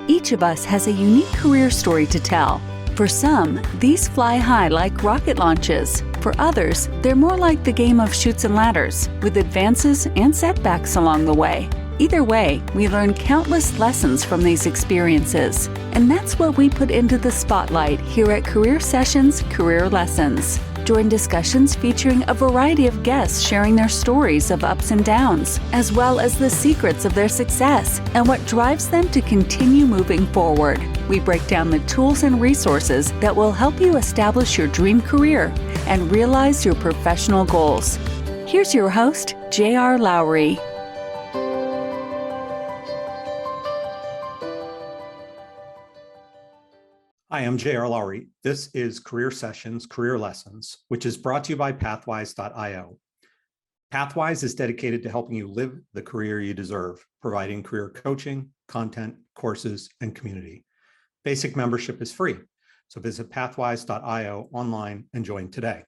Each of us has a unique career story to tell. For some, these fly high like rocket launches. For others, they're more like the game of chutes and ladders, with advances and setbacks along the way. Either way, we learn countless lessons from these experiences. And that's what we put into the spotlight here at Career Sessions Career Lessons. Join discussions featuring a variety of guests sharing their stories of ups and downs, as well as the secrets of their success and what drives them to continue moving forward. We break down the tools and resources that will help you establish your dream career and realize your professional goals. Here's your host, J.R. Lowry. Hi, I'm J.R. Lowry. This is Career Sessions, Career Lessons, which is brought to you by Pathwise.io. Pathwise is dedicated to helping you live the career you deserve, providing career coaching, content, courses, and community. Basic membership is free, so visit Pathwise.io online and join today.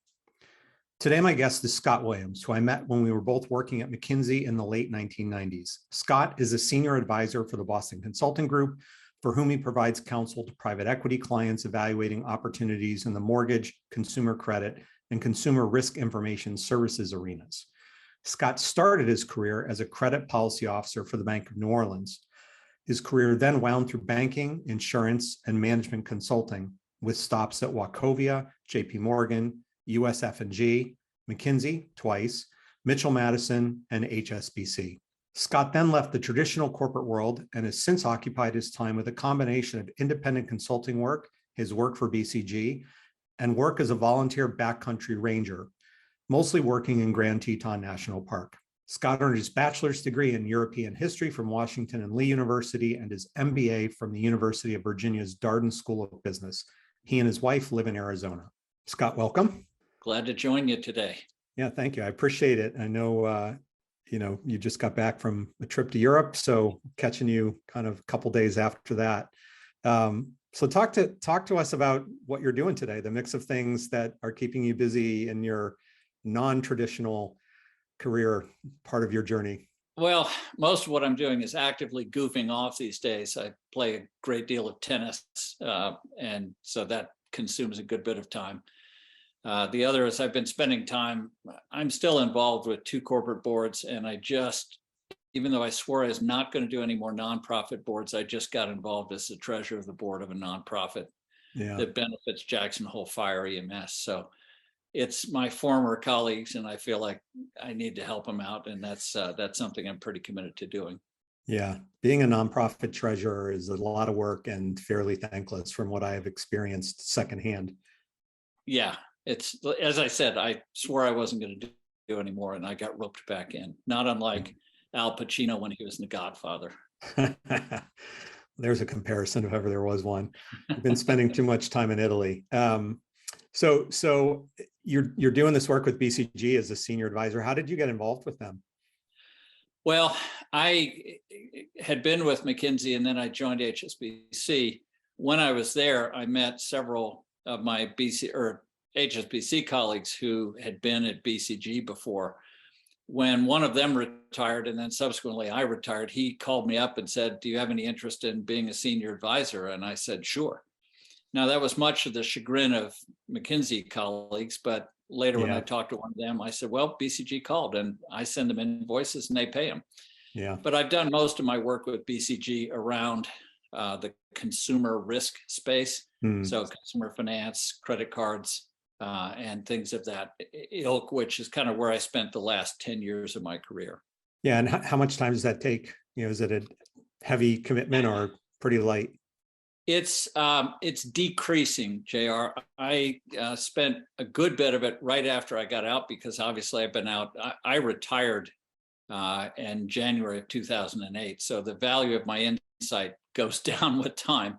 Today, my guest is Scott Williams, who I met when we were both working at McKinsey in the late 1990s. Scott is a senior advisor for the Boston Consulting Group, for whom he provides counsel to private equity clients evaluating opportunities in the mortgage, consumer credit, and consumer risk information services arenas. Scott started his career as a credit policy officer for the Bank of New Orleans. His career then wound through banking, insurance, and management consulting, with stops at Wachovia, JP Morgan, USF&G, McKinsey twice, Mitchell Madison, and HSBC. Scott then left the traditional corporate world and has since occupied his time with a combination of independent consulting work, his work for BCG, and work as a volunteer backcountry ranger, mostly working in Grand Teton National Park. Scott earned his bachelor's degree in European history from Washington and Lee University and his MBA from the University of Virginia's Darden School of Business. He and his wife live in Arizona. Scott, welcome. Glad to join you today. Yeah, thank you. I appreciate it. I know, you just got back from a trip to Europe, so catching you kind of a couple days after that. So talk to us about what you're doing today, the mix of things that are keeping you busy in your non-traditional career part of your journey. Well, most of what I'm doing is actively goofing off these days. I play a great deal of tennis, and so that consumes a good bit of time. The other is I've been spending time, I'm still involved with 2 corporate boards, and even though I swore I was not going to do any more nonprofit boards, I just got involved as the treasurer of the board of a nonprofit that benefits Jackson Hole Fire EMS. So it's my former colleagues, and I feel like I need to help them out, and that's something I'm pretty committed to doing. Yeah, being a nonprofit treasurer is a lot of work and fairly thankless from what I have experienced secondhand. Yeah. It's, as I said, I swore I wasn't going to do anymore, and I got roped back in, not unlike Al Pacino when he was in The Godfather. There's a comparison if ever there was one. I've been spending too much time in Italy. So you're doing this work with BCG as a senior advisor. How did you get involved with them? Well, I had been with McKinsey, and then I joined HSBC. When I was there, I met several of my HSBC colleagues who had been at BCG before. When one of them retired, and then subsequently I retired, he called me up and said, "Do you have any interest in being a senior advisor?" And I said, "Sure." Now, that was much to the chagrin of McKinsey colleagues, but later when I talked to one of them, I said, "Well, BCG called, and I send them invoices and they pay them." Yeah. But I've done most of my work with BCG around the consumer risk space. So consumer finance, credit cards, and things of that ilk, which is kind of where I spent the last 10 years of my career. Yeah. And how much time does that take? Is it a heavy commitment or pretty light? It's decreasing, JR. I spent a good bit of it right after I got out, because obviously I've been out. I retired in January of 2008. So the value of my insight goes down with time.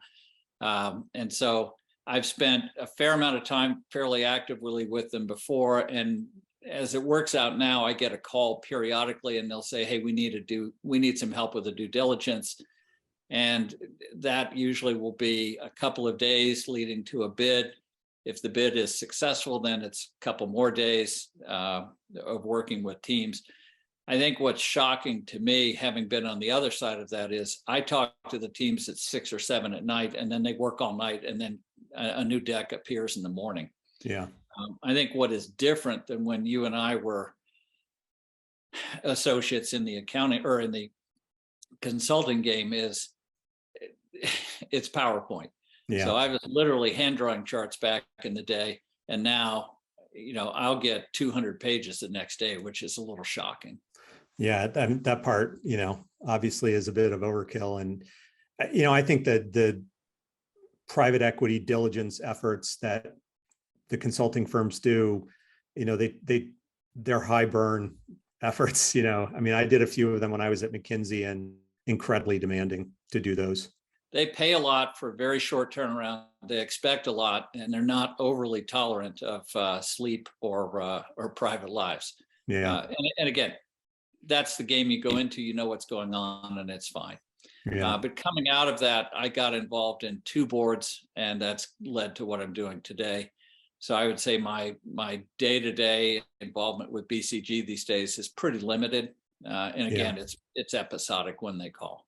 And so I've spent a fair amount of time fairly actively with them before. And as it works out now, I get a call periodically and they'll say, "Hey, we need some help with the due diligence." And that usually will be a couple of days leading to a bid. If the bid is successful, then it's a couple more days of working with teams. I think what's shocking to me, having been on the other side of that, is I talk to the teams at 6 or 7 at night, and then they work all night, and then a new deck appears in the morning. Yeah. I think what is different than when you and I were associates in the accounting or in the consulting game is it's PowerPoint. Yeah. So I was literally hand drawing charts back in the day, and now, I'll get 200 pages the next day, which is a little shocking. Yeah, that part, obviously is a bit of overkill. And, I think that the private equity diligence efforts that the consulting firms do, they're high burn efforts. I did a few of them when I was at McKinsey, and incredibly demanding to do those. They pay a lot for very short turnaround. They expect a lot, and they're not overly tolerant of sleep or private lives. Yeah. And again, that's the game you go into. You know what's going on, and it's fine. Yeah. But coming out of that, I got involved in 2 boards, and that's led to what I'm doing today. So I would say my day-to-day involvement with BCG these days is pretty limited. And again, it's episodic when they call.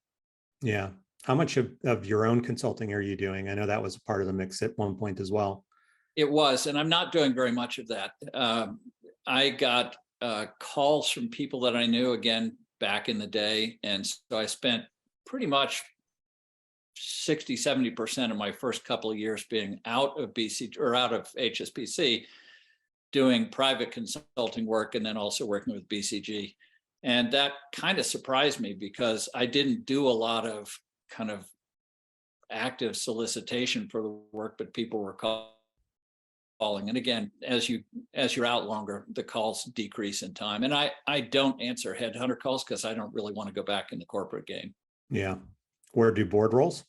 Yeah. How much of your own consulting are you doing? I know that was a part of the mix at one point as well. It was, and I'm not doing very much of that. I got calls from people that I knew, again, back in the day. And so I spent pretty much 60-70% of my first couple of years being out of BCG or out of HSBC, doing private consulting work, and then also working with BCG. And that kind of surprised me, because I didn't do a lot of kind of active solicitation for the work, but people were calling. And again, as you're out longer, the calls decrease in time. And I don't answer headhunter calls because I don't really want to go back in the corporate game. Yeah. Where do board roles?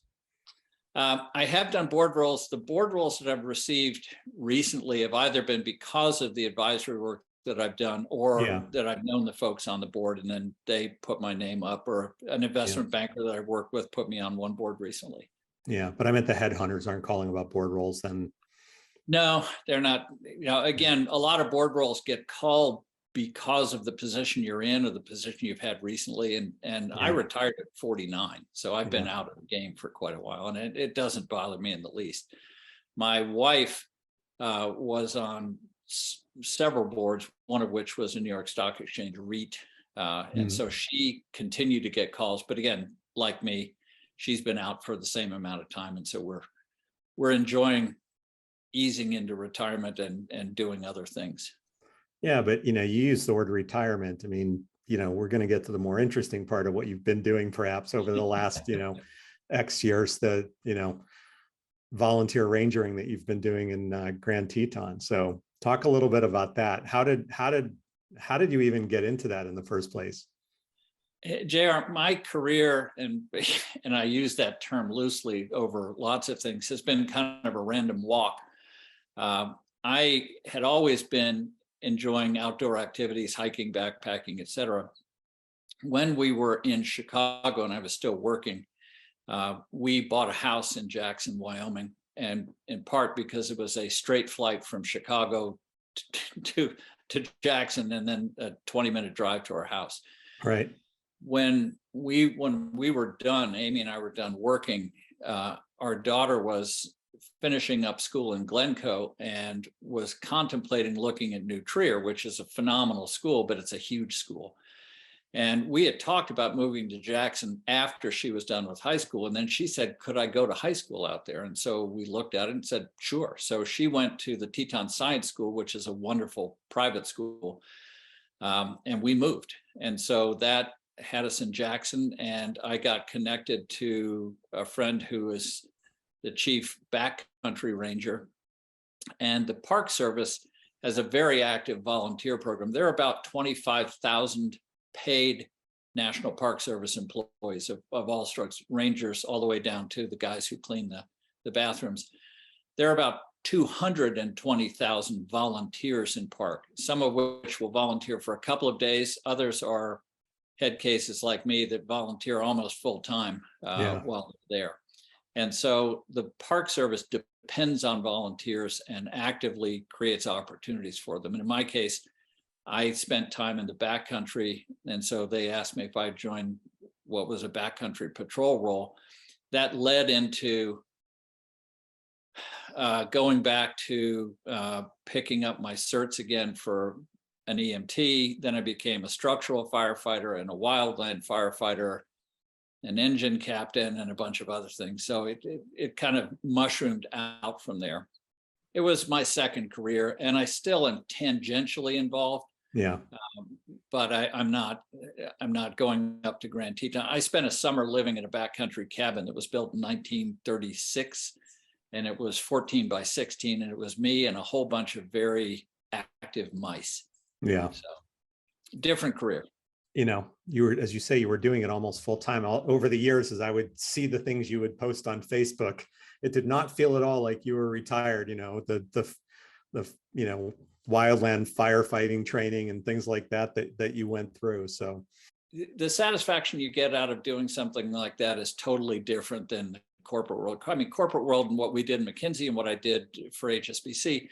I have done board roles. The board roles that I've received recently have either been because of the advisory work that I've done, or that I've known the folks on the board, and then they put my name up, or an investment banker that I work with put me on one board recently. Yeah, but I meant the headhunters aren't calling about board roles then. No, they're not. Again, a lot of board roles get called because of the position you're in or the position you've had recently. And I retired at 49. So I've been out of the game for quite a while, and it doesn't bother me in the least. My wife was on several boards, one of which was a New York Stock Exchange REIT. And so she continued to get calls. But again, like me, she's been out for the same amount of time. And so we're enjoying easing into retirement and doing other things. Yeah, but you use the word retirement. I mean, we're going to get to the more interesting part of what you've been doing perhaps over the last, X years, the, volunteer rangering that you've been doing in Grand Teton. So talk a little bit about that. How did you even get into that in the first place? JR, my career, and I use that term loosely over lots of things, has been kind of a random walk. I had always been enjoying outdoor activities, hiking, backpacking, etc. When we were in Chicago and I was still working, we bought a house in Jackson, Wyoming, and in part because it was a straight flight from Chicago to Jackson, and then a 20-minute drive to our house. Right. When we were done, Amy and I were done working, our daughter was finishing up school in Glencoe and was contemplating looking at New Trier, which is a phenomenal school, but it's a huge school. And we had talked about moving to Jackson after she was done with high school. And then she said, could I go to high school out there? And so we looked at it and said, sure. So she went to the Teton Science School, which is a wonderful private school. And we moved. And so that had us in Jackson. And I got connected to a friend who is the chief backcountry ranger. And the Park Service has a very active volunteer program. There are about 25,000 paid National Park Service employees of all strokes, rangers all the way down to the guys who clean the bathrooms. There are about 220,000 volunteers in park, some of which will volunteer for a couple of days. Others are head cases like me that volunteer almost full time while they're there. And so the Park Service depends on volunteers and actively creates opportunities for them. And in my case, I spent time in the backcountry, and so they asked me if I'd join what was a backcountry patrol role. That led into going back to picking up my certs again for an EMT. Then I became a structural firefighter and a wildland firefighter, an engine captain, and a bunch of other things. So it kind of mushroomed out from there. It was my second career, and I still am tangentially involved. Yeah. But I'm not going up to Grand Teton. I spent a summer living in a backcountry cabin that was built in 1936, and it was 14 by 16, and it was me and a whole bunch of very active mice. Yeah. So different career. You know, you were, as you say, you were doing it almost full time. Over the years, as I would see the things you would post on Facebook, it did not feel at all like you were retired. You know, the you know, wildland firefighting training and things like that that you went through. So the satisfaction you get out of doing something like that is totally different than the corporate world. I mean, corporate world and what we did in McKinsey and what I did for HSBC,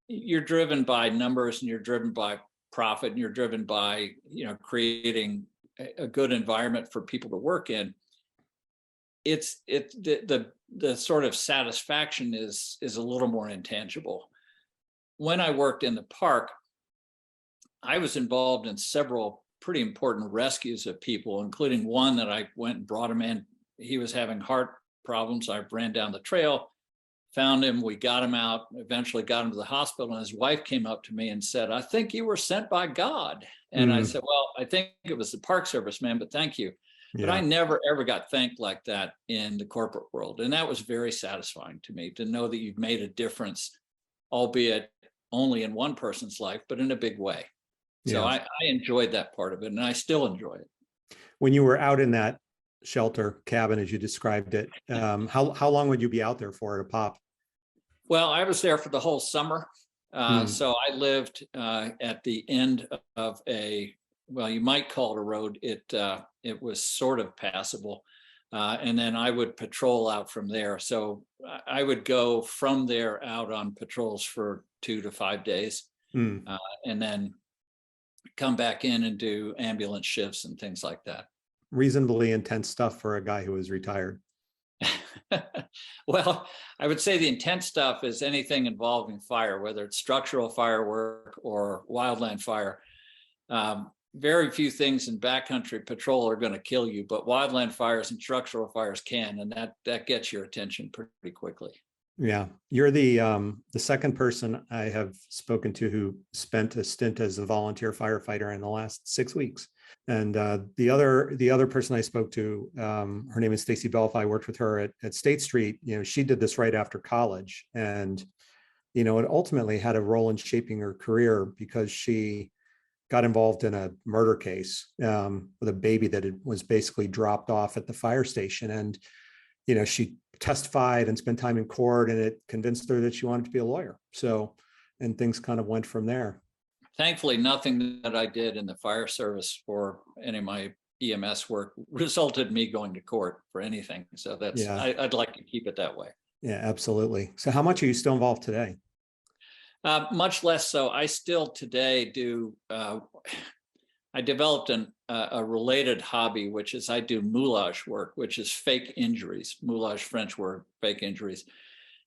you're driven by numbers and you're driven by profit and you're driven by, you know, creating a good environment for people to work in. It's the sort of satisfaction is a little more intangible. When I worked in the park, I was involved in several pretty important rescues of people, including one that I went and brought him in. He was having heart problems. I ran down the trail, found him, we got him out, eventually got him to the hospital, and his wife came up to me and said, "I think you were sent by God." And I said, "Well, I think it was the Park Service, man, but thank you." Yeah. But I never, ever got thanked like that in the corporate world. And that was very satisfying to me, to know that you've made a difference, albeit only in one person's life, but in a big way. So I enjoyed that part of it, and I still enjoy it. When you were out in that shelter cabin, as you described it, how long would you be out there for at a pop? Well, I was there for the whole summer. So I lived at the end of well, you might call it a road. It was sort of passable. And then I would patrol out from there. So I would go from there out on patrols for 2 to 5 days, and then come back in and do ambulance shifts and things like that. Reasonably intense stuff for a guy who was retired. Well, I would say the intense stuff is anything involving fire, whether it's structural fire work or wildland fire. Very few things in backcountry patrol are going to kill you, but wildland fires and structural fires can, and that gets your attention pretty quickly. Yeah, you're the second person I have spoken to who spent a stint as a volunteer firefighter in the last 6 weeks. And the other person I spoke to, her name is Stacy Belf. I worked with her at State Street. You know, she did this right after college, and you know, it ultimately had a role in shaping her career because she got involved in a murder case with a baby that was basically dropped off at the fire station. And, you know, she testified and spent time in court, and it convinced her that she wanted to be a lawyer. So, and things kind of went from there. Thankfully, nothing that I did in the fire service or any of my EMS work resulted in me going to court for anything. So that's, I'd like to keep it that way. Yeah, absolutely. So how much are you still involved today? Much less so. I still today do, I developed a related hobby, which is I do moulage work, which is fake injuries, moulage, French word, fake injuries.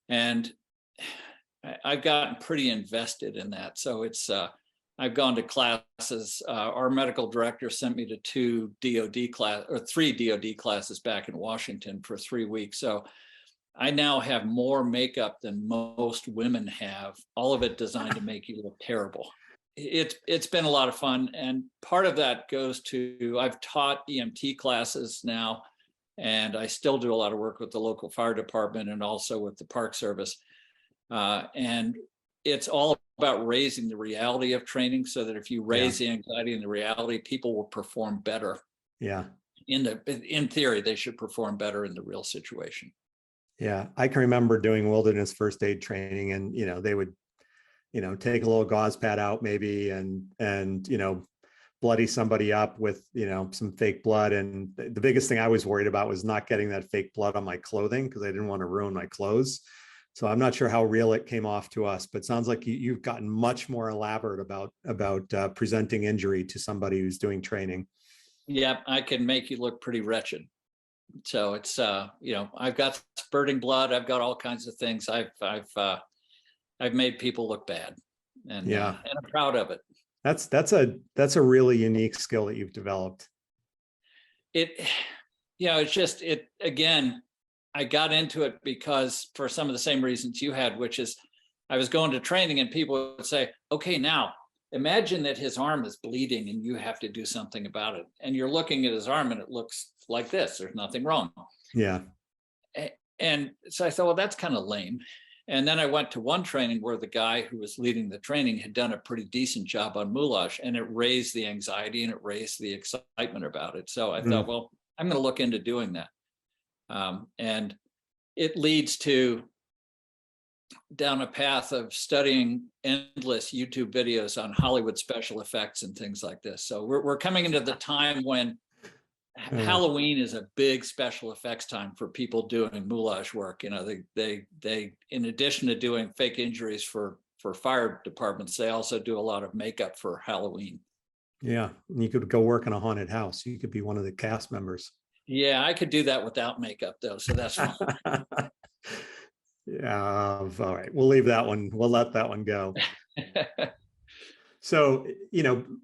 And I've gotten pretty invested in that. So it's, I've gone to classes. Our medical director sent me to 2 DOD class or 3 DOD classes back in Washington for 3 weeks. So I now have more makeup than most women have, all of it designed to make you look terrible. It's been a lot of fun. And part of that goes to, I've taught EMT classes now, and I still do a lot of work with the local fire department and also with the Park Service. And it's all about raising the reality of training so that if you raise the anxiety and the reality, people will perform better. Yeah. In theory, they should perform better in the real situation. Yeah, I can remember doing wilderness first aid training, and you know, they would, you know, take a little gauze pad out maybe and you know, bloody somebody up with, you know, some fake blood. And the biggest thing I was worried about was not getting that fake blood on my clothing, because I didn't want to ruin my clothes. So I'm not sure how real it came off to us, but it sounds like you've gotten much more elaborate about presenting injury to somebody who's doing training. Yeah, I can make you look pretty wretched. So it's I've got spurting blood. I've got all kinds of things. I've made people look bad, and I'm proud of it. That's a really unique skill that you've developed. It's just again. I got into it because for some of the same reasons you had, which is I was going to training and people would say, okay, now imagine that his arm is bleeding and you have to do something about it. And you're looking at his arm and it looks like this. There's nothing wrong. Yeah. And so I thought, well, that's kind of lame. And then I went to one training where the guy who was leading the training had done a pretty decent job on moulage, and it raised the anxiety and it raised the excitement about it. So I thought, well, I'm going to look into doing that. And it leads to down a path of studying endless YouTube videos on Hollywood special effects and things like this. So we're coming into the time when Halloween is a big special effects time for people doing moulage work. They in addition to doing fake injuries for fire departments, they also do a lot of makeup for Halloween. Yeah, and you could go work in a haunted house. You could be one of the cast members. Yeah, I could do that without makeup though, so that's fine. Yeah, all right. We'll leave that one. We'll let that one go. So,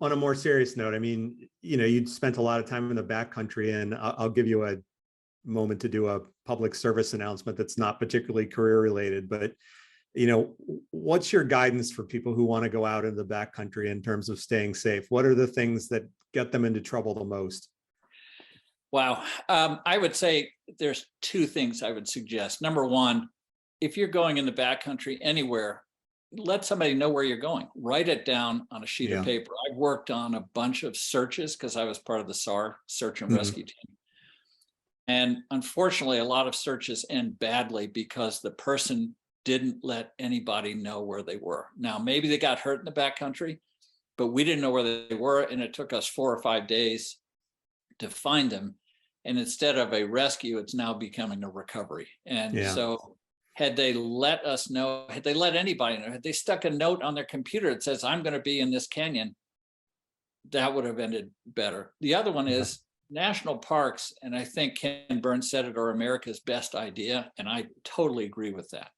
on a more serious note, I mean, you'd spent a lot of time in the backcountry, and I'll give you a moment to do a public service announcement that's not particularly career related, but what's your guidance for people who want to go out in the backcountry in terms of staying safe? What are the things that get them into trouble the most? Wow. I would say there's two things I would suggest. Number one, if you're going in the backcountry anywhere, let somebody know where you're going. Write it down on a sheet of paper. I've worked on a bunch of searches because I was part of the SAR, search and rescue team. And unfortunately, a lot of searches end badly because the person didn't let anybody know where they were. Now, maybe they got hurt in the backcountry, but we didn't know where they were. And it took us 4 or 5 days to find them. And instead of a rescue, it's now becoming a recovery. And so had they let us know, had they let anybody know, had they stuck a note on their computer that says, I'm going to be in this canyon, that would have ended better. The other one is national parks. And I think Ken Burns said it, are America's best idea. And I totally agree with that.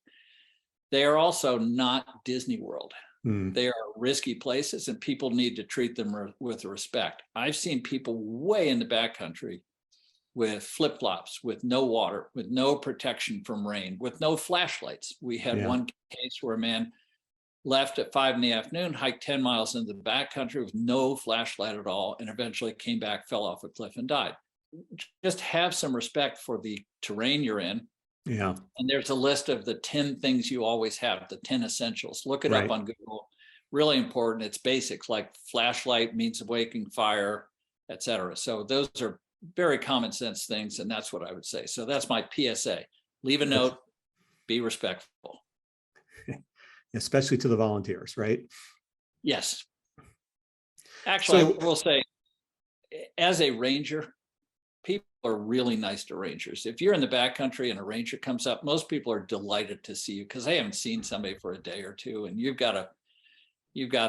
They are also not Disney World. They are risky places and people need to treat them with respect. I've seen people way in the backcountry with flip-flops, with no water, with no protection from rain, with no flashlights. We had one case where a man left at 5 p.m, hiked 10 miles into the backcountry with no flashlight at all, and eventually came back, fell off a cliff and died. Just have some respect for the terrain you're in. Yeah. And there's a list of the 10 things you always have, the 10 essentials. Look it up on Google. Really important. It's basics like flashlight, means of waking fire, etc. So those are very common sense things. And that's what I would say. So that's my PSA. Leave a note, be respectful. Especially to the volunteers, right? Yes. Actually, I will say, as a ranger, people are really nice to rangers. If you're in the backcountry and a ranger comes up, most people are delighted to see you because they haven't seen somebody for a day or two, and you've got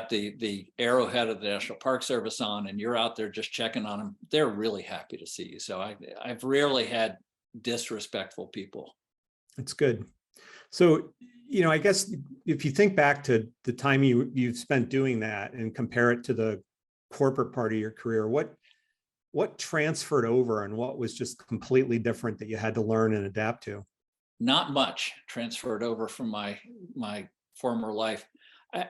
the arrowhead of the National Park Service on, and you're out there just checking on them. They're really happy to see you. So I've rarely had disrespectful people. That's good. So, I guess if you think back to the time you've spent doing that and compare it to the corporate part of your career, what transferred over and what was just completely different that you had to learn and adapt to? Not much transferred over from my former life.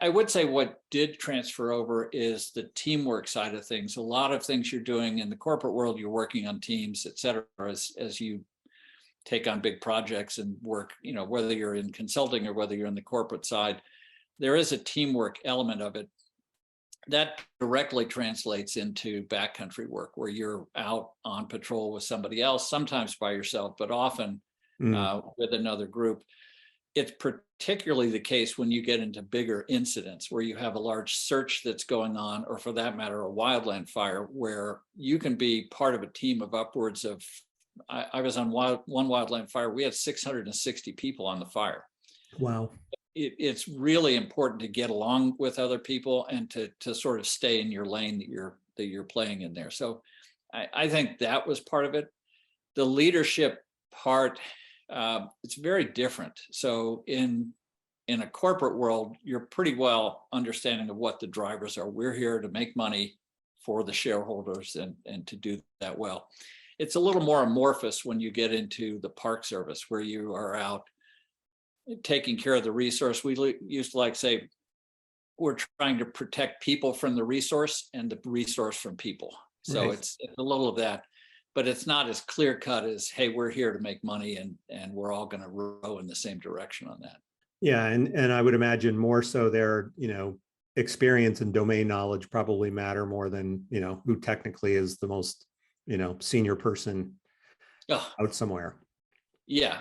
I would say what did transfer over is the teamwork side of things. A lot of things you're doing in the corporate world, you're working on teams, et cetera, as you take on big projects and work, whether you're in consulting or whether you're in the corporate side, there is a teamwork element of it. That directly translates into backcountry work where you're out on patrol with somebody else, sometimes by yourself, but often with another group. It's particularly the case when you get into bigger incidents where you have a large search that's going on, or for that matter, a wildland fire, where you can be part of a team of upwards of, I was on one wildland fire, we had 660 people on the fire. Wow. It's really important to get along with other people and to sort of stay in your lane that you're playing in there. So I think that was part of it. The leadership part, it's very different. So in a corporate world, you're pretty well understanding of what the drivers are. We're here to make money for the shareholders and to do that well. It's a little more amorphous when you get into the Park Service, where you are out taking care of the resource. We used to like say, we're trying to protect people from the resource and the resource from people. So Right. it's a little of that, but it's not as clear cut as, hey, we're here to make money and we're all going to row in the same direction on that. Yeah. And I would imagine more so their, experience and domain knowledge probably matter more than, who technically is the most, senior person Oh, out somewhere. yeah,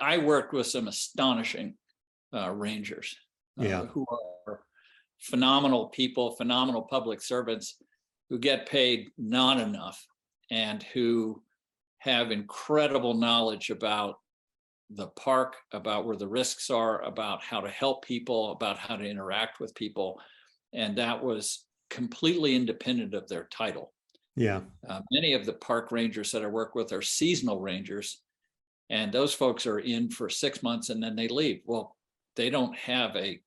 I worked with some astonishing rangers Yeah. who are phenomenal people, phenomenal public servants who get paid not enough and who have incredible knowledge about the park, about where the risks are, about how to help people, about how to interact with people. And that was completely independent of their title. Yeah. Many of the park rangers that I work with are seasonal rangers, and those folks are in for 6 months and then they leave. Well, they don't have a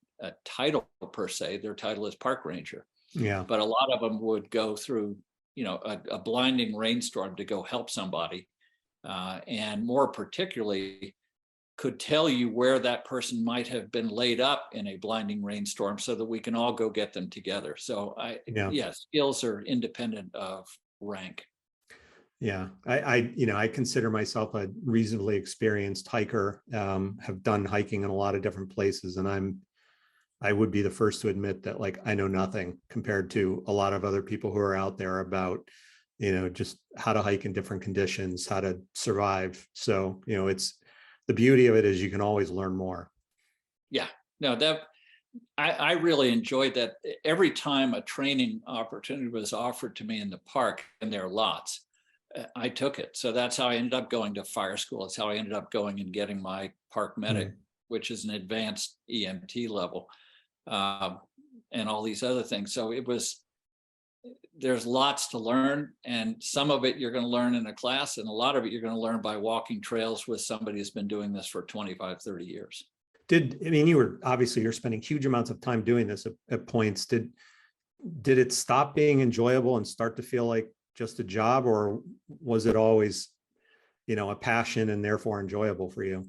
title per se. Their title is park ranger. Yeah. But a lot of them would go through, a blinding rainstorm to go help somebody, and more particularly could tell you where that person might have been laid up in a blinding rainstorm so that we can all go get them together. So skills are independent of rank. Yeah. I consider myself a reasonably experienced hiker, have done hiking in a lot of different places. And I would be the first to admit that like, I know nothing compared to a lot of other people who are out there about, just how to hike in different conditions, how to survive. So, it's, the beauty of it is you can always learn more. Yeah, no, I really enjoyed that. Every time a training opportunity was offered to me in the park, and there are lots, I took it. So that's how I ended up going to fire school. It's how I ended up going and getting my park medic, which is an advanced EMT level, and all these other things. So there's lots to learn, and some of it you're going to learn in a class, and a lot of it you're going to learn by walking trails with somebody who's been doing this for 25, 30 years. You're spending huge amounts of time doing this at points. Did it stop being enjoyable and start to feel like just a job, or was it always, a passion and therefore enjoyable for you?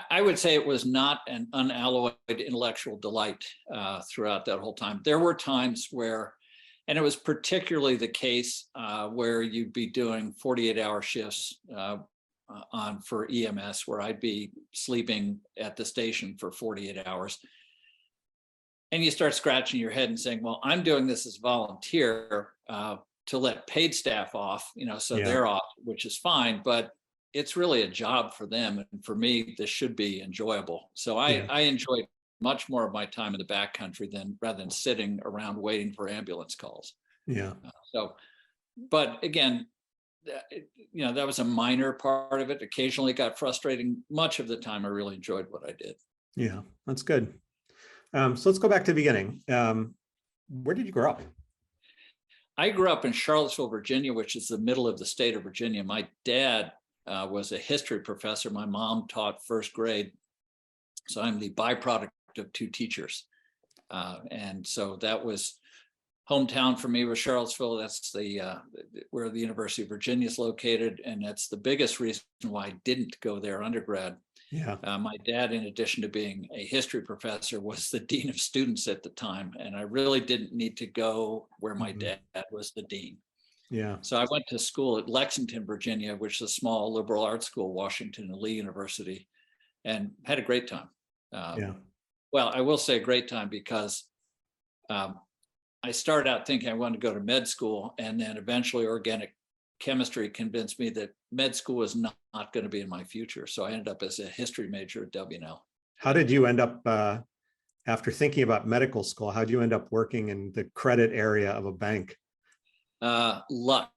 I would say it was not an unalloyed intellectual delight throughout that whole time. There were times where, and it was particularly the case where you'd be doing 48-hour shifts for EMS, where I'd be sleeping at the station for 48 hours. And you start scratching your head and saying, well, I'm doing this as volunteer to let paid staff off, they're off, which is fine, but it's really a job for them. And for me, this should be enjoyable. So I enjoyed much more of my time in the backcountry rather than sitting around waiting for ambulance calls. Yeah. But again, that was a minor part of it. Occasionally it got frustrating. Much of the time, I really enjoyed what I did. Yeah, that's good. So let's go back to the beginning. Where did you grow up? I grew up in Charlottesville, Virginia, which is the middle of the state of Virginia. My dad was a history professor. My mom taught first grade. So I'm the byproduct of two teachers. And so that was hometown for me, was Charlottesville. That's where the University of Virginia is located. And that's the biggest reason why I didn't go there undergrad. Yeah. My dad, in addition to being a history professor, was the dean of students at the time. And I really didn't need to go where my dad was the dean. Yeah. So I went to school at Lexington, Virginia, which is a small liberal arts school, Washington and Lee University, and had a great time. Well, I will say a great time because I started out thinking I wanted to go to med school, and then eventually organic chemistry convinced me that med school was not going to be in my future. So I ended up as a history major at W&L. How did you end up, after thinking about medical school, how did you end up working in the credit area of a bank? Luck,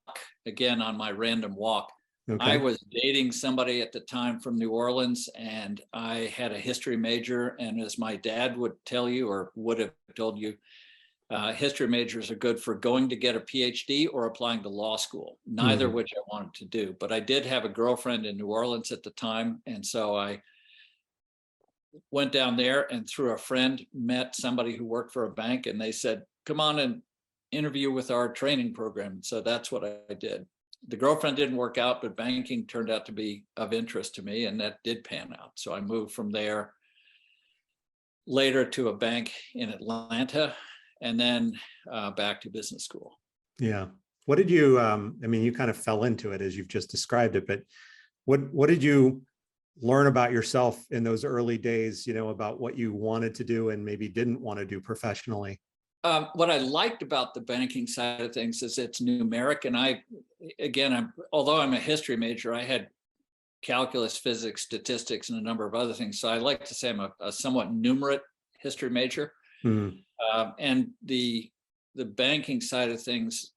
again, on my random walk. I Okay. was dating somebody at the time from New Orleans, and I had a history major. And as my dad would tell you, or would have told you, history majors are good for going to get a PhD or applying to law school, neither Mhm. which I wanted to do. But I did have a girlfriend in New Orleans at the time. And so I went down there and through a friend met somebody who worked for a bank, and they said, come on and interview with our training program. So that's what I did. The girlfriend didn't work out, but banking turned out to be of interest to me, and that did pan out. So I moved from there later to a bank in Atlanta, and then back to business school. Yeah. What did you, I mean, you kind of fell into it as you've just described it, but what did you learn about yourself in those early days, about what you wanted to do and maybe didn't want to do professionally? What I liked about the banking side of things is it's numeric. And although I'm a history major, I had calculus, physics, statistics, and a number of other things. So I like to say I'm a somewhat numerate history major. Mm. And the banking side of things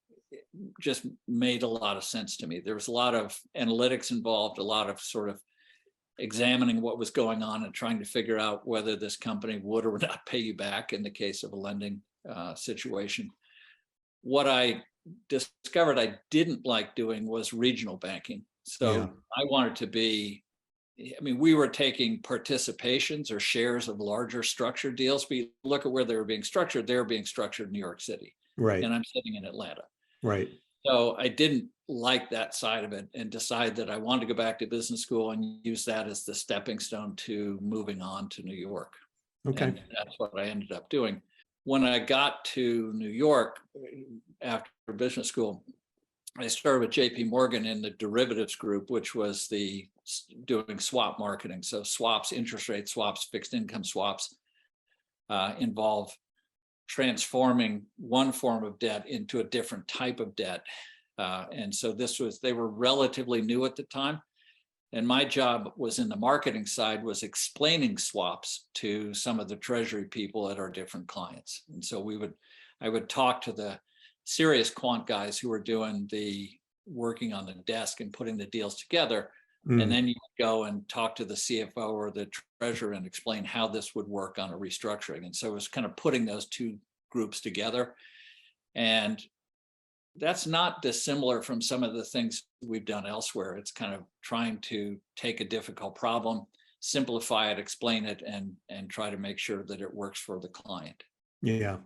just made a lot of sense to me. There was a lot of analytics involved, a lot of sort of examining what was going on and trying to figure out whether this company would or would not pay you back in the case of a lending situation. What I discovered I didn't like doing was regional banking. So Yeah. I wanted to be, I mean, we were taking participations or shares of larger structured deals, but you look at where they were being structured, they were being structured in New York City. Right. And I'm sitting in Atlanta. Right. So I didn't like that side of it and decided that I wanted to go back to business school and use that as the stepping stone to moving on to New York. Okay. And that's what I ended up doing. When I got to New York after business school, I started with JP Morgan in the derivatives group, which was doing swap marketing. So swaps, interest rate swaps, fixed income swaps involve transforming one form of debt into a different type of debt. And so they were relatively new at the time. And my job was in the marketing side, was explaining swaps to some of the treasury people at our different clients. And so I would talk to the serious quant guys who were doing the working on the desk and putting the deals together. Mm. And then you would go and talk to the CFO or the treasurer and explain how this would work on a restructuring. And so it was kind of putting those two groups together. And that's not dissimilar from some of the things we've done elsewhere. It's kind of trying to take a difficult problem, simplify it, explain it, and try to make sure that it works for the client. Yeah.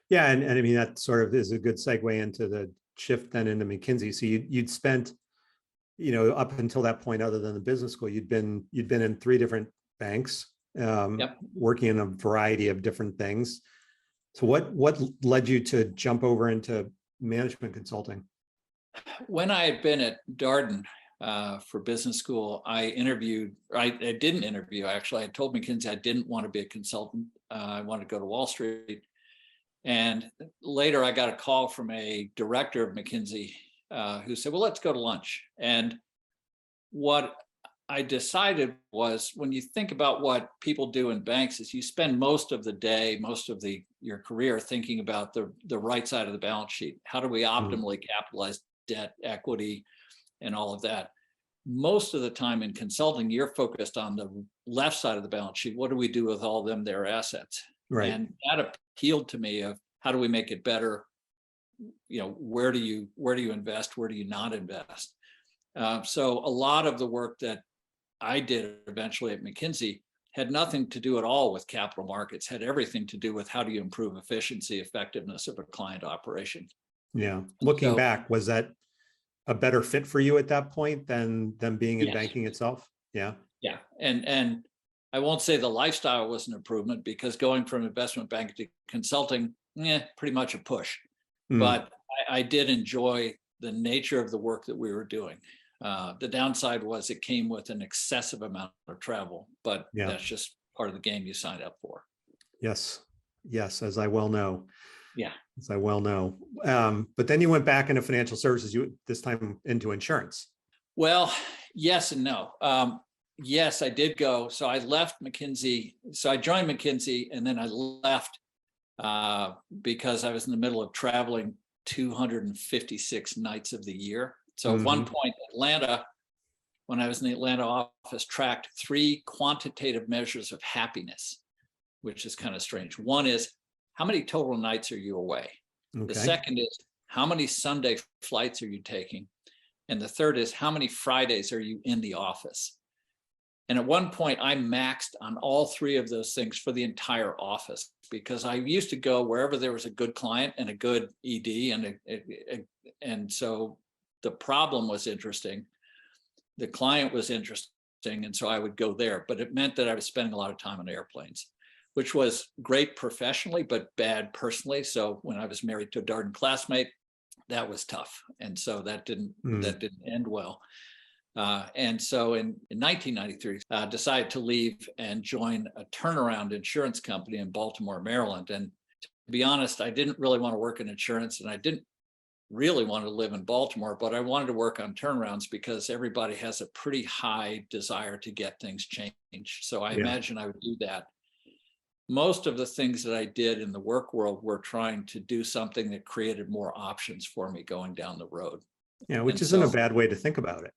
Yeah. And I mean, that sort of is a good segue into the shift then into McKinsey. So you'd spent, up until that point, other than the business school, you'd been in 3 different banks, Yep. working in a variety of different things. So what led you to jump over into management consulting? When I had been at Darden for business school, I didn't interview, actually. I told McKinsey I didn't want to be a consultant. I wanted to go to Wall Street. And later I got a call from a director of McKinsey who said, well, let's go to lunch. And what I decided was, when you think about what people do in banks, is you spend most of the day, most of your career thinking about the right side of the balance sheet. How do we optimally capitalize debt, equity, and all of that? Most of the time in consulting, you're focused on the left side of the balance sheet. What do we do with all of them, their assets? Right. And that appealed to me of how do we make it better? Where do you invest? Where do you not invest? So a lot of the work that I did eventually at McKinsey had nothing to do at all with capital markets, had everything to do with how do you improve efficiency, effectiveness of a client operation. Yeah. Looking So, back, was that a better fit for you at that point than being in yes. banking itself? Yeah. Yeah. And I won't say the lifestyle was an improvement, because going from investment bank to consulting, pretty much a push. Mm. But I did enjoy the nature of the work that we were doing. The downside was it came with an excessive amount of travel, but that's just part of the game you signed up for. Yes. Yes. As I well know. Yeah. As I well know. But then you went back into financial services, this time into insurance. Well, yes and no. Yes, I did go. So I left McKinsey. So I joined McKinsey, and then I left because I was in the middle of traveling 256 nights of the year. So at one point, Atlanta, when I was in the Atlanta office, tracked 3 quantitative measures of happiness, which is kind of strange. One is, how many total nights are you away? Okay. The second is, how many Sunday flights are you taking? And the third is, how many Fridays are you in the office? And at one point, I maxed on all 3 of those things for the entire office, because I used to go wherever there was a good client and a good ED. And so the problem was interesting. The client was interesting. And so I would go there, but it meant that I was spending a lot of time on airplanes, which was great professionally, but bad personally. So when I was married to a Darden classmate, that was tough. And so that didn't end well. And so in 1993, decided to leave and join a turnaround insurance company in Baltimore, Maryland. And to be honest, I didn't really want to work in insurance, and I didn't really want to live in Baltimore, but I wanted to work on turnarounds because everybody has a pretty high desire to get things changed. So I imagine I would do that. Most of the things that I did in the work world were trying to do something that created more options for me going down the road. Yeah, which isn't a bad way to think about it.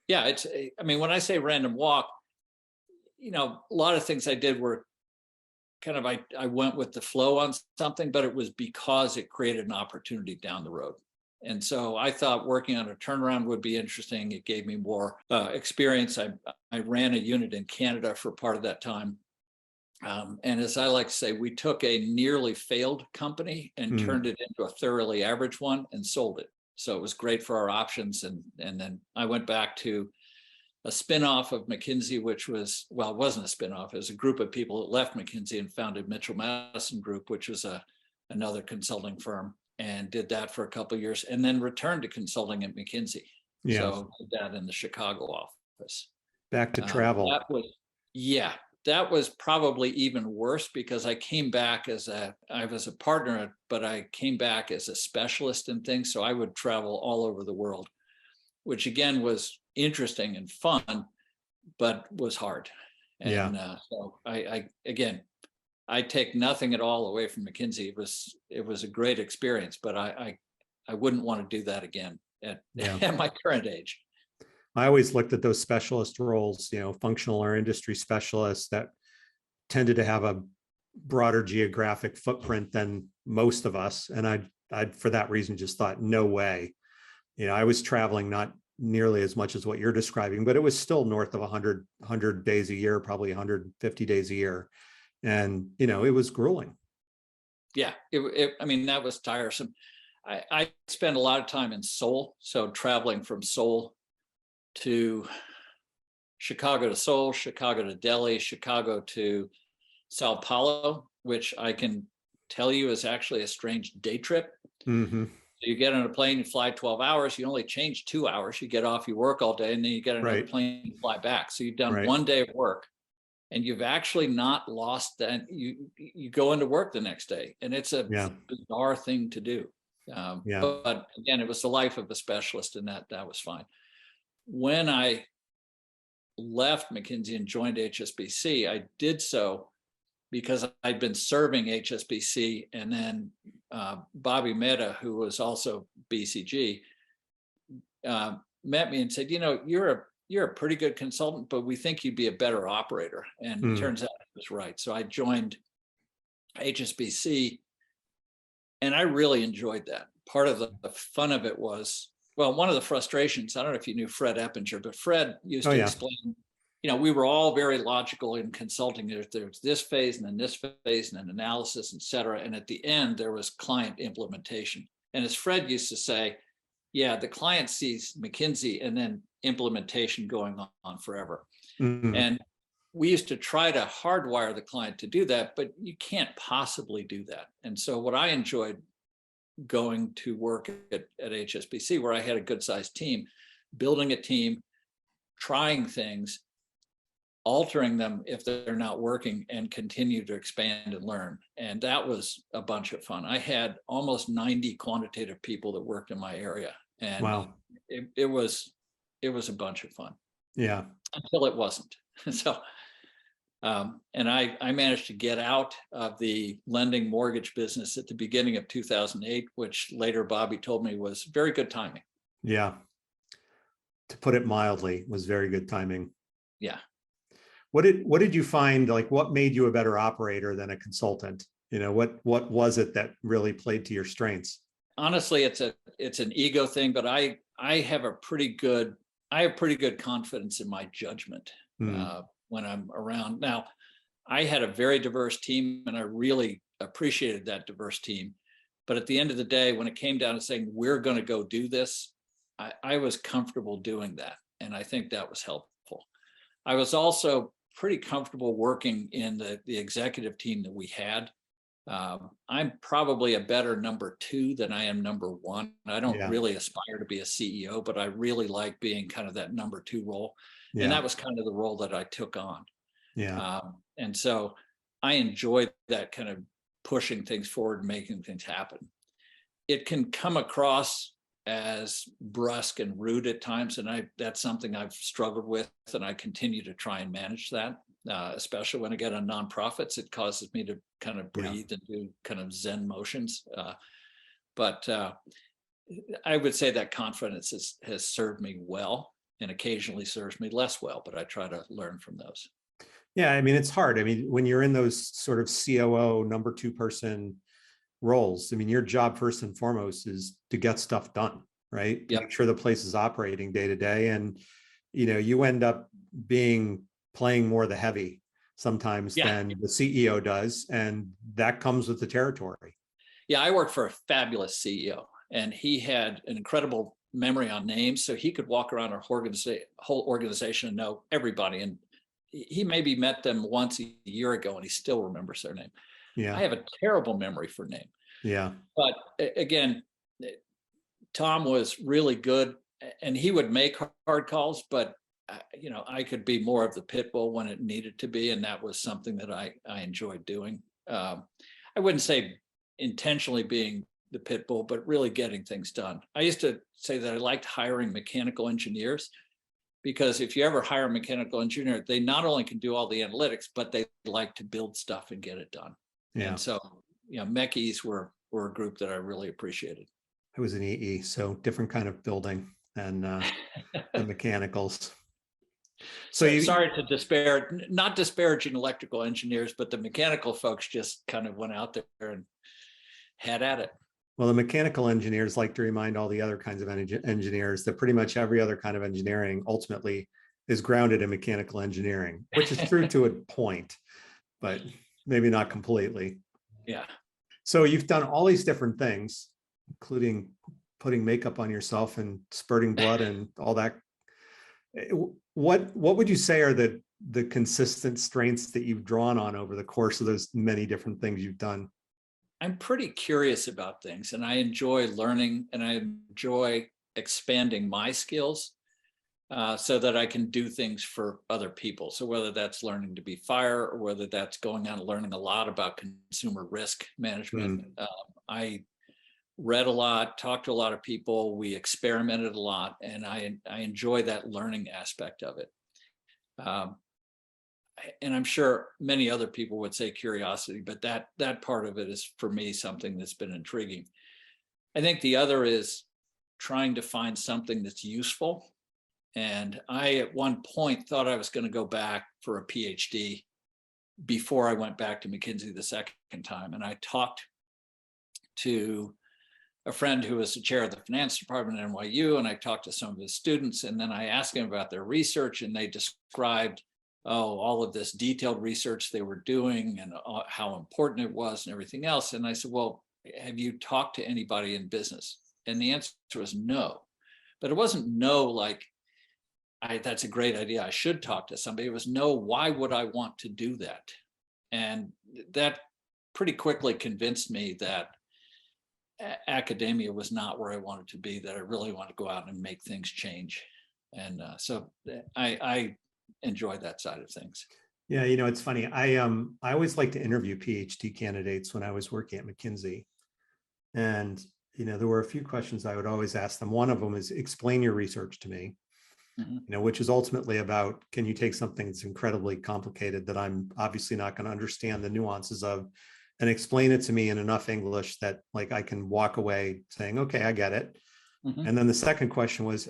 Yeah, I mean, when I say random walk, a lot of things I did were kind of, I went with the flow on something, but it was because it created an opportunity down the road. And so I thought working on a turnaround would be interesting. It gave me more experience. I ran a unit in Canada for part of that time. And as I like to say, we took a nearly failed company and turned it into a thoroughly average one and sold it. So it was great for our options. And then I went back to a spinoff of McKinsey, which was, well, it wasn't a spinoff. It was a group of people that left McKinsey and founded Mitchell Madison Group, which was another consulting firm, and did that for a couple of years, and then returned to consulting at McKinsey. Yeah. So did that in the Chicago office. Back to travel. That was probably even worse, because I came back I was a partner, but I came back as a specialist in things. So I would travel all over the world, which again was interesting and fun, but was hard. And so I take nothing at all away from McKinsey. It was a great experience, but I wouldn't want to do that again at my current age. I always looked at those specialist roles, functional or industry specialists that tended to have a broader geographic footprint than most of us. And I for that reason, just thought, no way. I was traveling not nearly as much as what you're describing, but it was still north of 100 days a year, probably 150 days a year. And, it was grueling. Yeah, I mean, that was tiresome. I spent a lot of time in Seoul. So traveling from Seoul to Chicago to Seoul, Chicago to Delhi, Chicago to Sao Paulo, which I can tell you is actually a strange day trip. Mm-hmm. So you get on a plane, you fly 12 hours, you only change 2 hours, you get off, you work all day, and then you get another plane and fly back. So you've done 1 day of work, and you've actually not lost that. You go into work the next day, and it's a bizarre thing to do. But again, it was the life of a specialist, and that was fine. When I left McKinsey and joined HSBC, I did so because I'd been serving HSBC, and then Bobby Mehta, who was also BCG, met me and said, you're a pretty good consultant, but we think you'd be a better operator. And it turns out he was right. So I joined HSBC, and I really enjoyed that. Part of the fun of it was, well, one of the frustrations, I don't know if you knew Fred Eppinger, but Fred used to explain, we were all very logical in consulting. There's this phase and then this phase and then analysis, et cetera. And at the end, there was client implementation. And as Fred used to say, the client sees McKinsey and then implementation going on forever. Mm-hmm. And we used to try to hardwire the client to do that, but you can't possibly do that. And so what I enjoyed going to work at HSBC, where I had a good sized team, building a team, trying things, altering them if they're not working, and continue to expand and learn. And that was a bunch of fun. I had almost 90 quantitative people that worked in my area. And it was a bunch of fun. Yeah. Until it wasn't. So and I managed to get out of the lending mortgage business at the beginning of 2008, which later Bobby told me was very good timing. Yeah. to put it mildly, was very good timing. Yeah. What did you find, like what made you a better operator than a consultant? What was it that really played to your strengths? Honestly, it's an ego thing, but I have pretty good confidence in my judgment when I'm around. Now, I had a very diverse team, and I really appreciated that diverse team. But at the end of the day, when it came down to saying we're going to go do this, I was comfortable doing that, and I think that was helpful. I was also pretty comfortable working in the executive team that we had. I'm probably a better number 2 than I am number 1. I don't really aspire to be a CEO, but I really like being kind of that number 2 role. Yeah. And that was kind of the role that I took on. Yeah. And so I enjoyed that kind of pushing things forward and making things happen. It can come across as brusque and rude at times, and that's something I've struggled with, and I continue to try and manage that. Especially when I get on nonprofits, it causes me to kind of breathe and do kind of Zen motions. But I would say that confidence has served me well, and occasionally serves me less well, but I try to learn from those. Yeah, I mean, it's hard. I mean, when you're in those sort of COO number 2 person roles, I mean, your job first and foremost is to get stuff done, right? Yep. Make sure the place is operating day to day. And, you end up playing more the heavy sometimes than the CEO does. And that comes with the territory. Yeah, I worked for a fabulous CEO, and he had an incredible memory on names. So he could walk around our whole organization and know everybody. And he maybe met them once a year ago and he still remembers their name. Yeah. I have a terrible memory for name. Yeah. But again, Tom was really good, and he would make hard calls, but I could be more of the pit bull when it needed to be. And that was something that I enjoyed doing. I wouldn't say intentionally being the pit bull, but really getting things done. I used to say that I liked hiring mechanical engineers, because if you ever hire a mechanical engineer, they not only can do all the analytics, but they like to build stuff and get it done. Yeah. And so, mechies were a group that I really appreciated. I was an EE, so different kind of building than the mechanicals. So sorry to not disparaging electrical engineers, but the mechanical folks just kind of went out there and had at it. Well, the mechanical engineers like to remind all the other kinds of engineers that pretty much every other kind of engineering ultimately is grounded in mechanical engineering, which is true to a point, but maybe not completely. Yeah. So you've done all these different things, including putting makeup on yourself and spurting blood and all that. What would you say are the consistent strengths that you've drawn on over the course of those many different things you've done? I'm pretty curious about things, and I enjoy learning, and I enjoy expanding my skills so that I can do things for other people. So whether that's learning to be fire, or whether that's going out and learning a lot about consumer risk management. I read a lot, talked to a lot of people, we experimented a lot, and I enjoy that learning aspect of it. And I'm sure many other people would say curiosity, but that part of it is, for me, something that's been intriguing. I think the other is trying to find something that's useful. And I, at one point, thought I was going to go back for a PhD before I went back to McKinsey the second time. And I talked to a friend who was the chair of the finance department at NYU, and I talked to some of his students, and then I asked him about their research, and they described all of this detailed research they were doing and how important it was and everything else. And I said, well, have you talked to anybody in business? And the answer was no. But it wasn't no like, that's a great idea, I should talk to somebody. It was no, why would I want to do that? And that pretty quickly convinced me that academia was not where I wanted to be, that I really want to go out and make things change. And so I enjoy that side of things. Yeah, it's funny. I always like to interview PhD candidates when I was working at McKinsey. And, there were a few questions I would always ask them. One of them is, explain your research to me, which is ultimately about, can you take something that's incredibly complicated that I'm obviously not going to understand the nuances of, and explain it to me in enough English that I can walk away saying, okay, I get it. And then the second question was,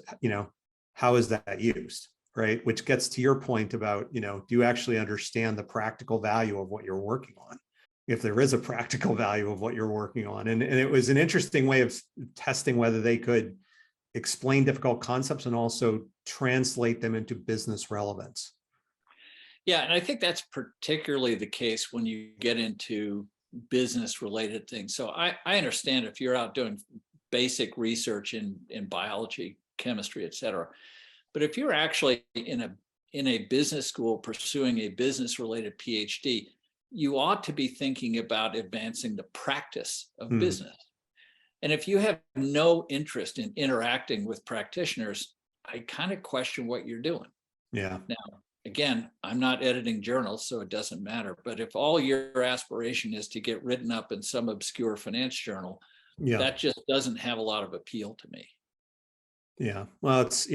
how is that used, right? Which gets to your point about, do you actually understand the practical value of what you're working on? If there is a practical value of what you're working on. And it was an interesting way of testing whether they could explain difficult concepts and also translate them into business relevance. Yeah, and I think that's particularly the case when you get into business related things. So I understand if you're out doing basic research in biology, chemistry, et cetera. But if you're actually in a business school pursuing a business related PhD, you ought to be thinking about advancing the practice of business. And if you have no interest in interacting with practitioners, I kind of question what you're doing. Yeah. Now, again, I'm not editing journals, so it doesn't matter. But if all your aspiration is to get written up in some obscure finance journal, that just doesn't have a lot of appeal to me. Yeah. Well, it's,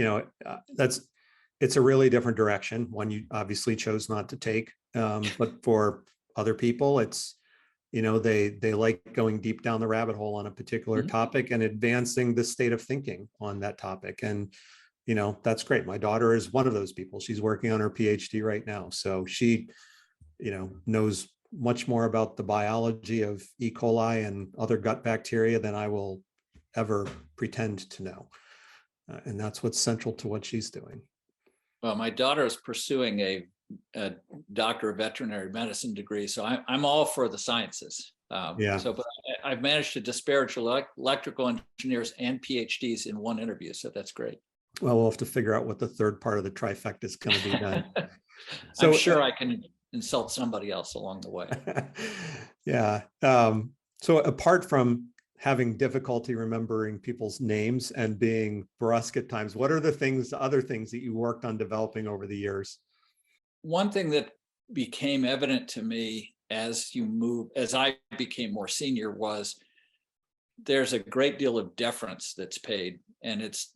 it's a really different direction. One you obviously chose not to take. But for other people, it's, they like going deep down the rabbit hole on a particular topic and advancing the state of thinking on that topic. And, that's great. My daughter is one of those people. She's working on her PhD right now. So she, knows much more about the biology of E. coli and other gut bacteria than I will ever pretend to know. And that's what's central to what she's doing. Well, my daughter is pursuing a doctor of veterinary medicine degree, so I'm all for the sciences. But I've managed to disparage electrical engineers and PhDs in one interview, so that's great. Well, we'll have to figure out what the third part of the trifecta is going to be then. So I'm sure I can insult somebody else along the way. Yeah. So apart from having difficulty remembering people's names and being brusque at times, what are the other things that you worked on developing over the years? One thing that became evident to me as I became more senior was there's a great deal of deference that's paid, and it's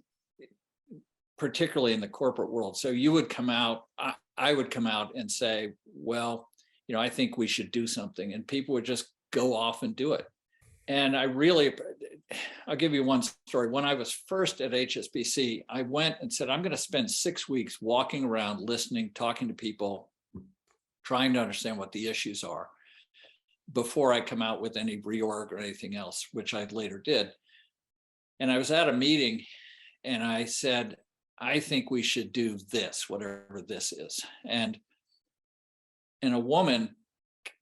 particularly in the corporate world. So you would come out, I would come out and say, well, I think we should do something, and people would just go off and do it. And I'll give you one story. When I was first at HSBC, I went and said, I'm going to spend 6 weeks walking around, listening, talking to people, trying to understand what the issues are before I come out with any reorg or anything else, which I later did. And I was at a meeting and I said, I think we should do this, whatever this is. And a woman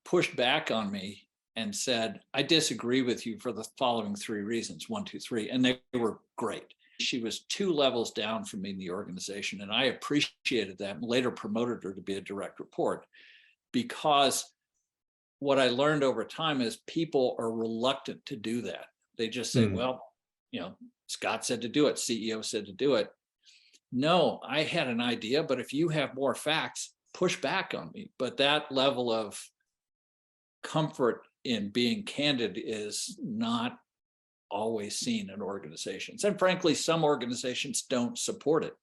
pushed back on me and said, I disagree with you for the following 3 reasons, 1, 2, 3. And they were great. She was 2 levels down from me in the organization. And I appreciated that and later promoted her to be a direct report, because what I learned over time is people are reluctant to do that. They just say, well, Scott said to do it, CEO said to do it. No, I had an idea, but if you have more facts, push back on me. But that level of comfort in being candid is not always seen in organizations. And frankly, some organizations don't support it.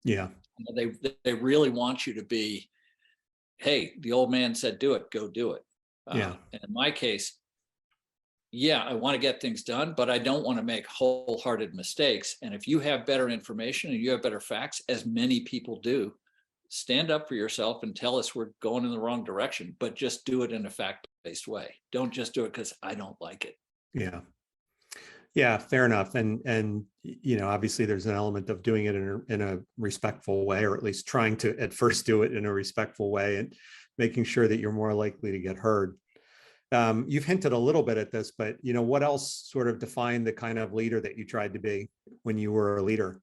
Yeah. They really want you to be, hey, the old man said do it, go do it. And in my case, I want to get things done, but I don't want to make wholehearted mistakes. And if you have better information and you have better facts, as many people do, stand up for yourself and tell us we're going in the wrong direction, but just do it in a fact-based way. Don't just do it because I don't like it. Yeah. Yeah, fair enough. And obviously there's an element of doing it in a respectful way, or at least trying to at first do it in a respectful way and making sure that you're more likely to get heard. You've hinted a little bit at this, but what else sort of defined the kind of leader that you tried to be when you were a leader?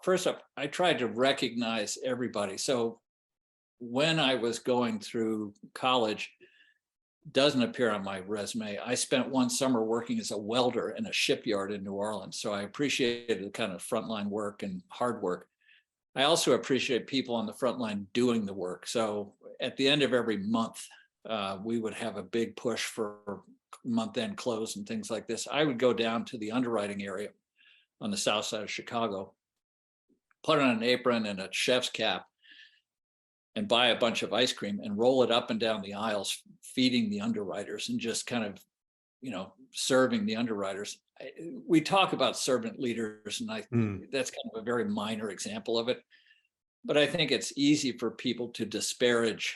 First up, I tried to recognize everybody. So when I was going through college, doesn't appear on my resume, I spent one summer working as a welder in a shipyard in New Orleans. So I appreciated the kind of frontline work and hard work. I also appreciate people on the front line doing the work. So at the end of every month, we would have a big push for month-end close and things like this. I would go down to the underwriting area on the south side of Chicago, put on an apron and a chef's cap, and buy a bunch of ice cream and roll it up and down the aisles, feeding the underwriters and just kind of, serving the underwriters. we talk about servant leaders, and Mm, that's kind of a very minor example of it. But I think it's easy for people to disparage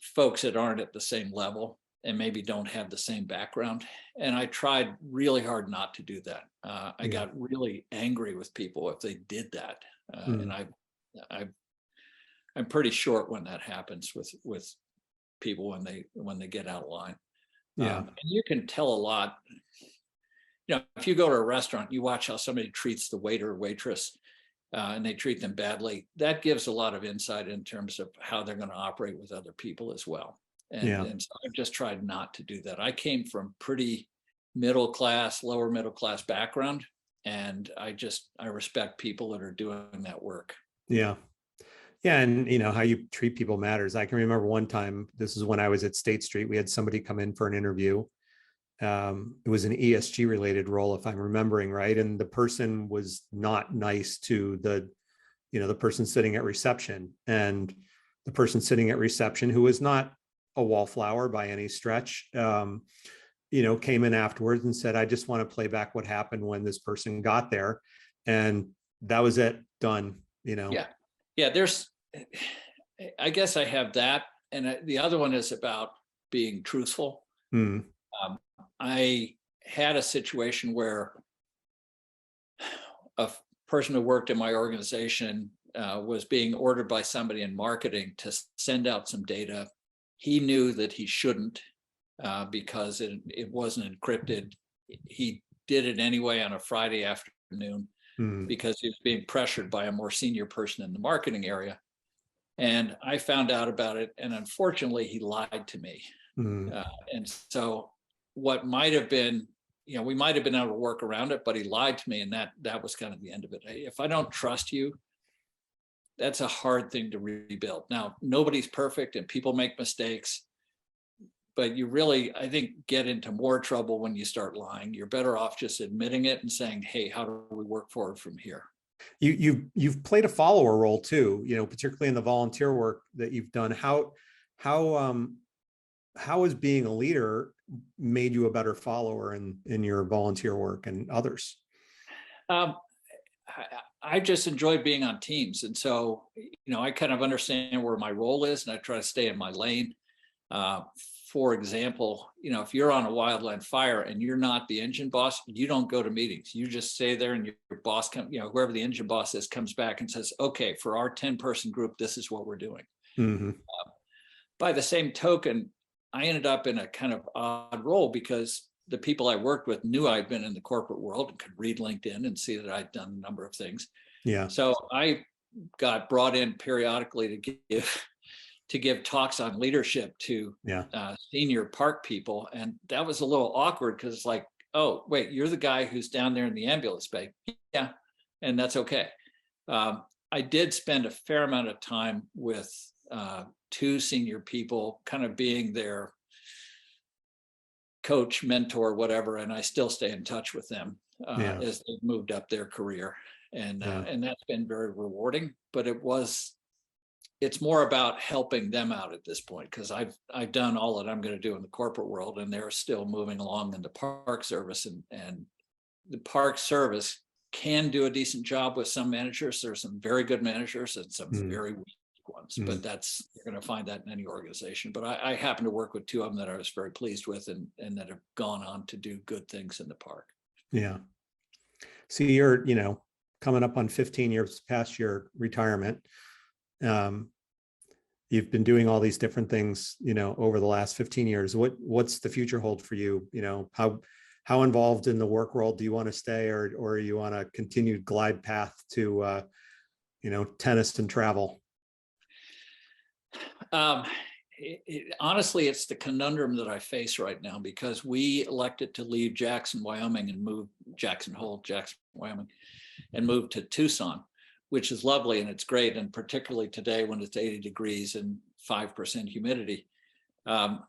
folks that aren't at the same level and maybe don't have the same background. And I tried really hard not to do that. I yeah. got really angry with people if they did that, and Mm, I'm pretty short when that happens with people when they get out of line. yeah. And you can tell a lot. If you go to a restaurant, you watch how somebody treats the waiter or waitress, and they treat them badly. That gives a lot of insight in terms of how they're going to operate with other people as well. Yeah. And so I've just tried not to do that. I came from pretty middle class, lower middle class background, and I respect people that are doing that work. Yeah. Yeah. And how you treat people matters. I can remember one time, this is when I was at State Street, we had somebody come in for an interview. It was an ESG related role, if I'm remembering right. And the person was not nice to the person sitting at reception, and the person sitting at reception, who was not a wallflower by any stretch, came in afterwards and said, I just want to play back what happened when this person got there. And that was it, done. Yeah. I guess I have that. And the other one is about being truthful. Mm, I had a situation where a person who worked in my organization was being ordered by somebody in marketing to send out some data. He knew that he shouldn't because it wasn't encrypted. He did it anyway on a Friday afternoon because he was being pressured by a more senior person in the marketing area. And I found out about it. And unfortunately, he lied to me. And so what might have been, we might have been able to work around it, but he lied to me, and that was kind of the end of it. If I don't trust you, that's a hard thing to rebuild. Now, nobody's perfect and people make mistakes, but you really, I think, get into more trouble when you start lying. You're better off just admitting it and saying, hey, how do we work forward from here? You've played a follower role too, particularly in the volunteer work that you've done. How has being a leader made you a better follower in your volunteer work and others? I just enjoy being on teams. And so, I kind of understand where my role is, and I try to stay in my lane. For example, if you're on a wildland fire and you're not the engine boss, you don't go to meetings. You just stay there, and your boss comes, whoever the engine boss is, comes back and says, okay, for our 10-person group, this is what we're doing. Mm-hmm. By the same token, I ended up in a kind of odd role because the people I worked with knew I'd been in the corporate world and could read LinkedIn and see that I'd done a number of things. Yeah. So I got brought in periodically to give talks on leadership to senior park people. And that was a little awkward because it's like, oh, wait, you're the guy who's down there in the ambulance bay. Yeah. And that's okay. I did spend a fair amount of time with two senior people, kind of being their coach, mentor, whatever. And I still stay in touch with them as they've moved up their career. And that's been very rewarding, but it's more about helping them out at this point, because I've done all that I'm going to do in the corporate world, and they're still moving along in the park service, and the park service can do a decent job with some managers. There's some very good managers and some very weak ones, but you're going to find that in any organization. But I happen to work with two of them that I was very pleased with, and that have gone on to do good things in the park. Yeah. So you're, coming up on 15 years past your retirement. You've been doing all these different things, over the last 15 years. What's the future hold for you? How involved in the work world do you want to stay, or you want a continued glide path to, tennis and travel? Honestly, it's the conundrum that I face right now, because we elected to leave Jackson, Wyoming, and move Jackson Hole, Wyoming, and move to Tucson, which is lovely and it's great. And particularly today when it's 80 degrees and 5% humidity.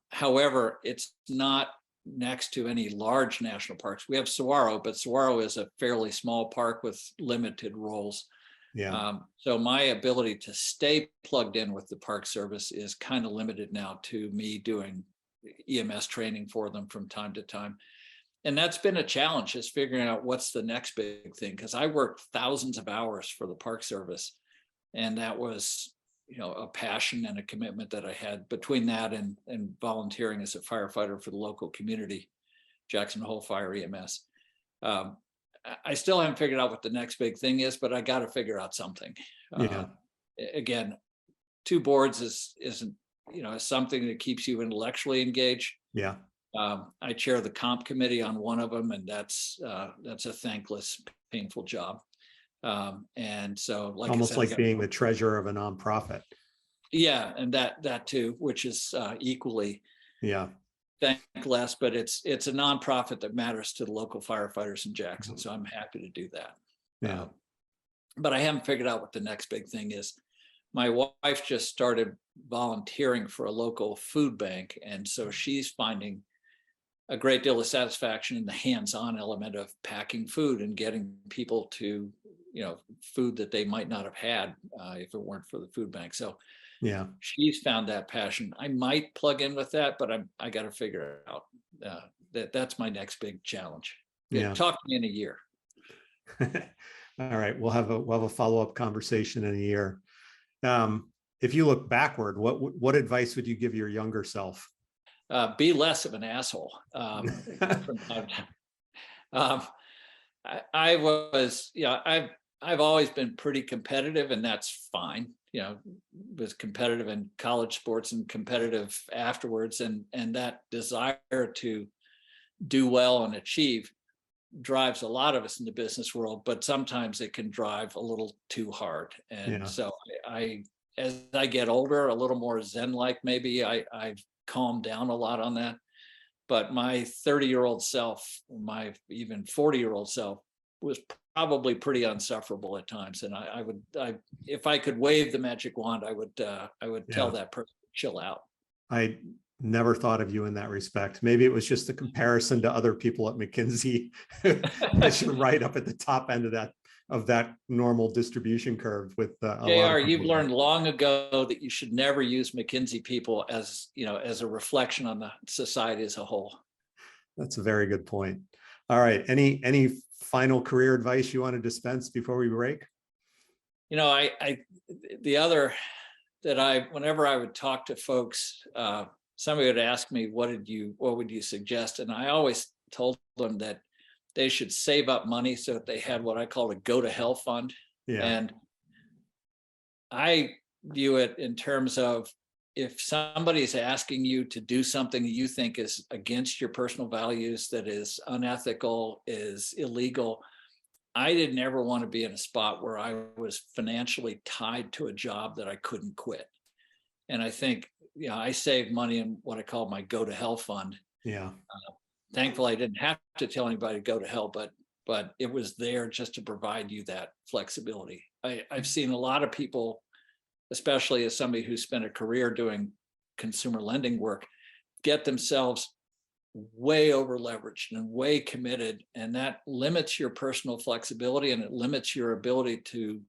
However, it's not next to any large national parks. We have Saguaro, but Saguaro is a fairly small park with limited roles. Yeah. So my ability to stay plugged in with the Park Service is kind of limited now to me doing EMS training for them from time to time. And that's been a challenge, is figuring out what's the next big thing. Because I worked thousands of hours for the Park Service, and that was, a passion and a commitment that I had between that and volunteering as a firefighter for the local community, Jackson Hole Fire EMS. I still haven't figured out what the next big thing is, but I got to figure out something. Yeah. Again, 2 boards isn't, is something that keeps you intellectually engaged. Yeah. I chair the comp committee on one of them, and that's a thankless, painful job. And so, like almost I said, like being the treasurer of a nonprofit. Yeah, and that too, which is equally thankless, but it's a nonprofit that matters to the local firefighters in Jackson. So I'm happy to do that. Yeah. But I haven't figured out what the next big thing is. My wife just started volunteering for a local food bank, and so she's finding a great deal of satisfaction in the hands-on element of packing food and getting people to, food that they might not have had if it weren't for the food bank. So yeah, she's found that passion. I might plug in with that, but I got to figure it out. That's my next big challenge. Yeah. Talk to me in a year. All right, we'll have a follow-up conversation in a year. If you look backward, what advice would you give your younger self? Be less of an asshole. I was, I've always been pretty competitive, and that's fine. Was competitive in college sports and competitive afterwards, and that desire to do well and achieve drives a lot of us in the business world, but sometimes it can drive a little too hard. And so as I get older, a little more Zen-like, maybe I've calmed down a lot on that. But my 30-year-old self, my even 40-year-old self, was probably pretty insufferable at times. And I would, if I could wave the magic wand, I would tell that person to chill out. I never thought of you in that respect. Maybe it was just a comparison to other people at McKinsey that you're right up at the top end of that normal distribution curve with JR, you've learned long ago that you should never use McKinsey people as a reflection on the society as a whole. That's a very good point. All right, any final career advice you want to dispense before we break? The other that whenever I would talk to folks, somebody would ask me, what would you suggest? And I always told them that they should save up money so that they had what I call a go to hell fund. Yeah. And I view it in terms of, if somebody's asking you to do something that you think is against your personal values, that is unethical, is illegal, I didn't ever want to be in a spot where I was financially tied to a job that I couldn't quit. And I think, I saved money in what I call my go to hell fund. Yeah. Thankfully, I didn't have to tell anybody to go to hell, but it was there just to provide you that flexibility. I've seen a lot of people, especially as somebody who spent a career doing consumer lending work, get themselves way over leveraged and way committed, and that limits your personal flexibility, and it limits your ability to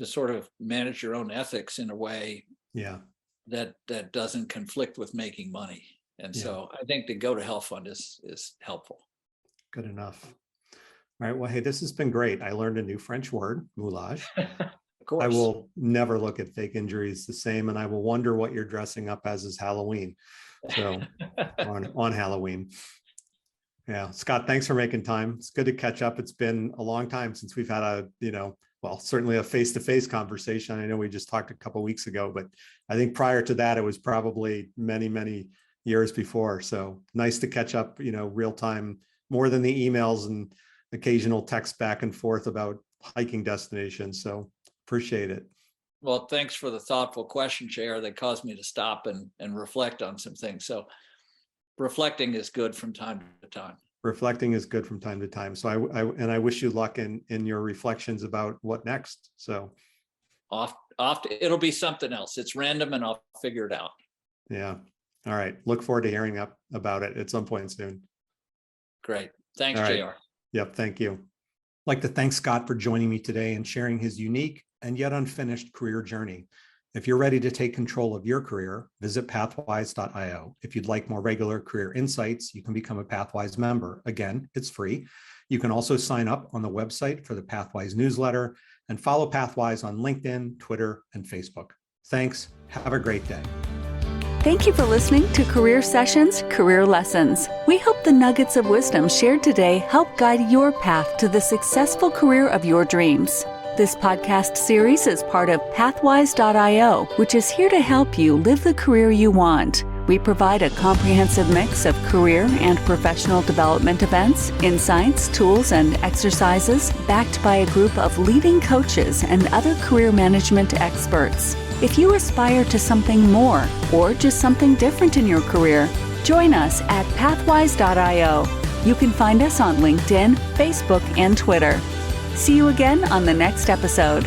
sort of manage your own ethics in a way that doesn't conflict with making money. And so I think the go to hell fund is helpful. Good enough. All right. Well, hey, this has been great. I learned a new French word, moulage. Of course. I will never look at fake injuries the same, and I will wonder what you're dressing up as is Halloween. So on Halloween. Yeah. Scott, thanks for making time. It's good to catch up. It's been a long time since we've had certainly a face-to-face conversation. I know we just talked a couple of weeks ago, but I think prior to that, it was probably many, many years before. So nice to catch up, real time, more than the emails and occasional text back and forth about hiking destinations. So appreciate it. Well, thanks for the thoughtful question, JR, that caused me to stop and reflect on some things. So reflecting is good from time to time. Reflecting is good from time to time. So I wish you luck in your reflections about what next. So it'll be something else. It's random, and I'll figure it out. Yeah. All right. Look forward to hearing about it at some point soon. Great. Thanks, right. JR. Yep. Thank you. I'd like to thank Scott for joining me today and sharing his unique and yet unfinished career journey. If you're ready to take control of your career, visit pathwise.io. If you'd like more regular career insights, you can become a Pathwise member. Again, it's free. You can also sign up on the website for the Pathwise newsletter and follow Pathwise on LinkedIn, Twitter, and Facebook. Thanks. Have a great day. Thank you for listening to Career Sessions, Career Lessons. We hope the nuggets of wisdom shared today help guide your path to the successful career of your dreams. This podcast series is part of Pathwise.io, which is here to help you live the career you want. We provide a comprehensive mix of career and professional development events, insights, tools, and exercises backed by a group of leading coaches and other career management experts. If you aspire to something more or just something different in your career, join us at Pathwise.io. You can find us on LinkedIn, Facebook, and Twitter. See you again on the next episode.